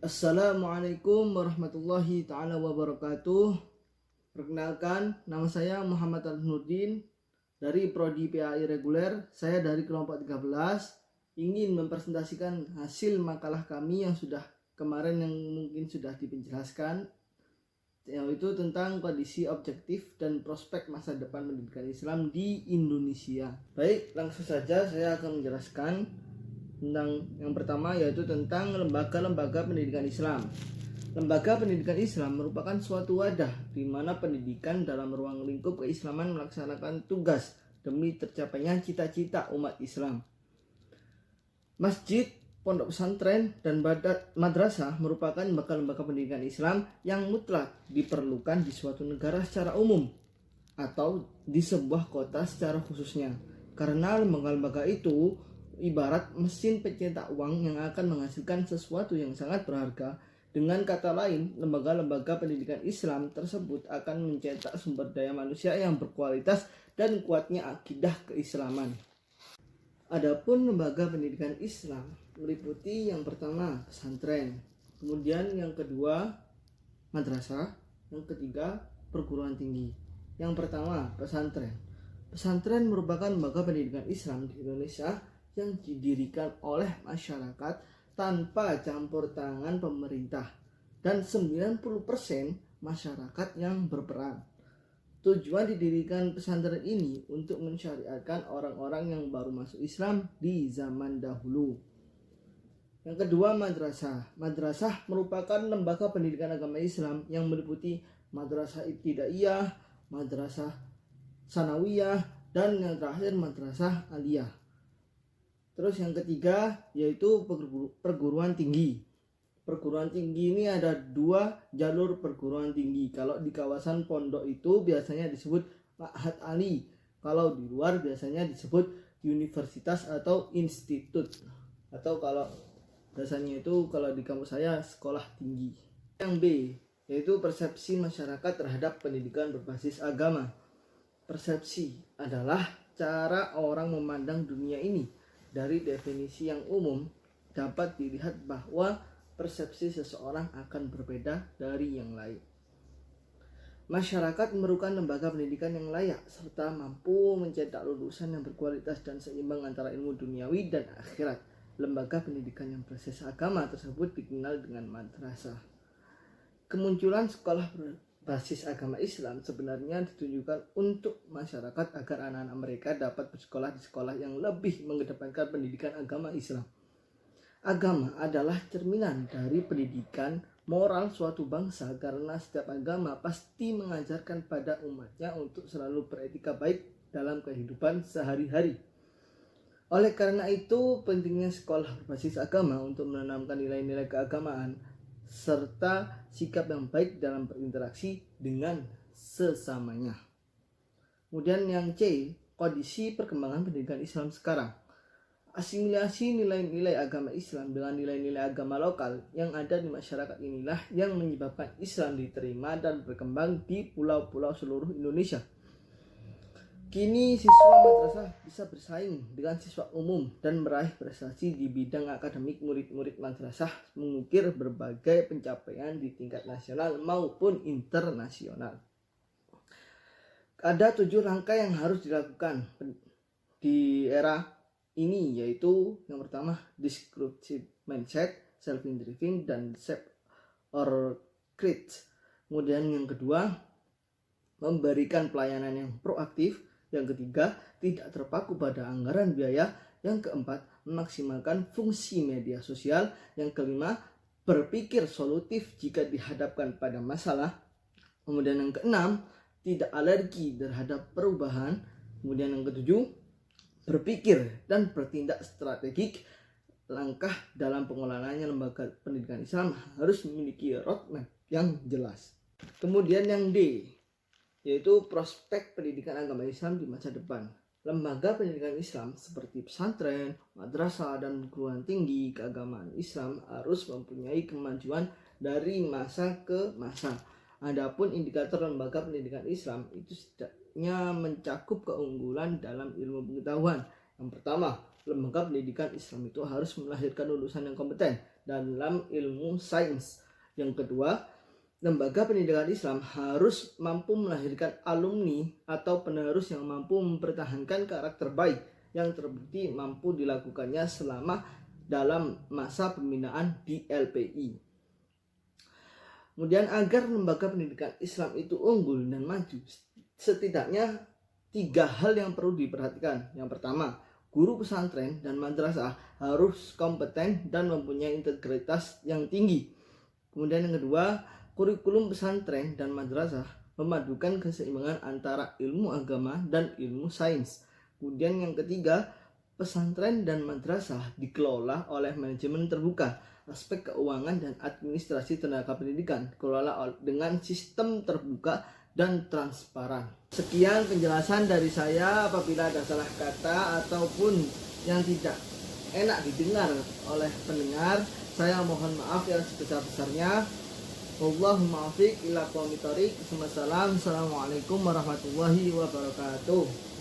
Assalamualaikum warahmatullahi ta'ala wabarakatuh. Perkenalkan, nama saya Muhammad Al-Nurdin dari Prodi PAI Reguler. Saya dari kelompok 13 ingin mempresentasikan hasil makalah kami yang sudah kemarin yang mungkin sudah dipenjelaskan, yaitu tentang kondisi objektif dan prospek masa depan pendidikan Islam di Indonesia. Baik, langsung saja saya akan menjelaskan tentang yang pertama, yaitu tentang lembaga-lembaga pendidikan Islam. Lembaga pendidikan Islam merupakan suatu wadah di mana pendidikan dalam ruang lingkup keislaman melaksanakan tugas demi tercapainya cita-cita umat Islam. Masjid, pondok pesantren, dan madrasah merupakan lembaga-lembaga pendidikan Islam yang mutlak diperlukan di suatu negara secara umum atau di sebuah kota secara khususnya, karena lembaga-lembaga itu ibarat mesin pencetak uang yang akan menghasilkan sesuatu yang sangat berharga. Dengan kata lain, lembaga-lembaga pendidikan Islam tersebut akan mencetak sumber daya manusia yang berkualitas dan kuatnya akidah keislaman. Adapun lembaga pendidikan Islam meliputi yang pertama pesantren, kemudian yang kedua madrasah, yang ketiga perguruan tinggi. Yang pertama pesantren. Pesantren merupakan lembaga pendidikan Islam di Indonesia yang didirikan oleh masyarakat tanpa campur tangan pemerintah, dan 90% masyarakat yang berperan. Tujuan didirikan pesantren ini untuk mensyariatkan orang-orang yang baru masuk Islam di zaman dahulu. Yang kedua madrasah. Madrasah merupakan lembaga pendidikan agama Islam yang meliputi madrasah ibtidaiyah, madrasah sanawiyah, dan yang terakhir madrasah aliyah. Terus yang ketiga yaitu perguruan tinggi. Perguruan tinggi ini ada 2 jalur perguruan tinggi. Kalau di kawasan pondok itu biasanya disebut Ma'had Ali. Kalau di luar biasanya disebut universitas atau institut. Atau kalau biasanya itu kalau di kampus saya sekolah tinggi. Yang B yaitu persepsi masyarakat terhadap pendidikan berbasis agama. Persepsi adalah cara orang memandang dunia ini. Dari definisi yang umum dapat dilihat bahwa persepsi seseorang akan berbeda dari yang lain. Masyarakat memerlukan lembaga pendidikan yang layak serta mampu mencetak lulusan yang berkualitas dan seimbang antara ilmu duniawi dan akhirat. Lembaga pendidikan yang berbasis agama tersebut dikenal dengan madrasah. Kemunculan sekolah berbasis agama Islam sebenarnya ditujukan untuk masyarakat agar anak-anak mereka dapat bersekolah di sekolah yang lebih mengedepankan pendidikan agama Islam. Agama adalah cerminan dari pendidikan moral suatu bangsa, karena setiap agama pasti mengajarkan pada umatnya untuk selalu beretika baik dalam kehidupan sehari-hari. Oleh karena itu, pentingnya sekolah berbasis agama untuk menanamkan nilai-nilai keagamaan serta sikap yang baik dalam berinteraksi dengan sesamanya. Kemudian yang C, kondisi perkembangan pendidikan Islam sekarang. Asimilasi nilai-nilai agama Islam dengan nilai-nilai agama lokal yang ada di masyarakat inilah yang menyebabkan Islam diterima dan berkembang di pulau-pulau seluruh Indonesia. Kini siswa madrasah bisa bersaing dengan siswa umum dan meraih prestasi di bidang akademik. Murid-murid madrasah mengukir berbagai pencapaian di tingkat nasional maupun internasional. Ada 7 langkah yang harus dilakukan di era ini, yaitu yang pertama disruptive mindset, self-driving, dan shape or create. Kemudian yang kedua memberikan pelayanan yang proaktif. Yang ketiga, tidak terpaku pada anggaran biaya. Yang keempat, memaksimalkan fungsi media sosial. Yang kelima, berpikir solutif jika dihadapkan pada masalah. Kemudian yang keenam, tidak alergi terhadap perubahan. Kemudian yang ketujuh, berpikir dan bertindak strategik. Langkah dalam pengelolaannya lembaga pendidikan Islam harus memiliki roadmap yang jelas. Kemudian yang D, yaitu prospek pendidikan agama Islam di masa depan. Lembaga pendidikan Islam seperti pesantren, madrasah, dan perguruan tinggi keagamaan Islam harus mempunyai kemajuan dari masa ke masa. Adapun indikator lembaga pendidikan Islam itu setidaknya mencakup keunggulan dalam ilmu pengetahuan. Yang pertama, lembaga pendidikan Islam itu harus melahirkan lulusan yang kompeten dalam ilmu sains. Yang kedua, lembaga pendidikan Islam harus mampu melahirkan alumni atau penerus yang mampu mempertahankan karakter baik yang terbukti mampu dilakukannya selama dalam masa pembinaan di LPI. Kemudian agar lembaga pendidikan Islam itu unggul dan maju, setidaknya 3 hal yang perlu diperhatikan. Yang pertama, guru pesantren dan madrasah harus kompeten dan mempunyai integritas yang tinggi. Kemudian yang kedua, kurikulum pesantren dan madrasah memadukan keseimbangan antara ilmu agama dan ilmu sains. Kemudian yang ketiga, pesantren dan madrasah dikelola oleh manajemen terbuka. Aspek keuangan dan administrasi tenaga pendidikan dikelola dengan sistem terbuka dan transparan. Sekian penjelasan dari saya. Apabila ada salah kata ataupun yang tidak enak didengar oleh pendengar, saya mohon maaf yang sebesar-besarnya. Wallahumma afiq ila aqwamit thoriq. Assalamualaikum warahmatullahi wabarakatuh.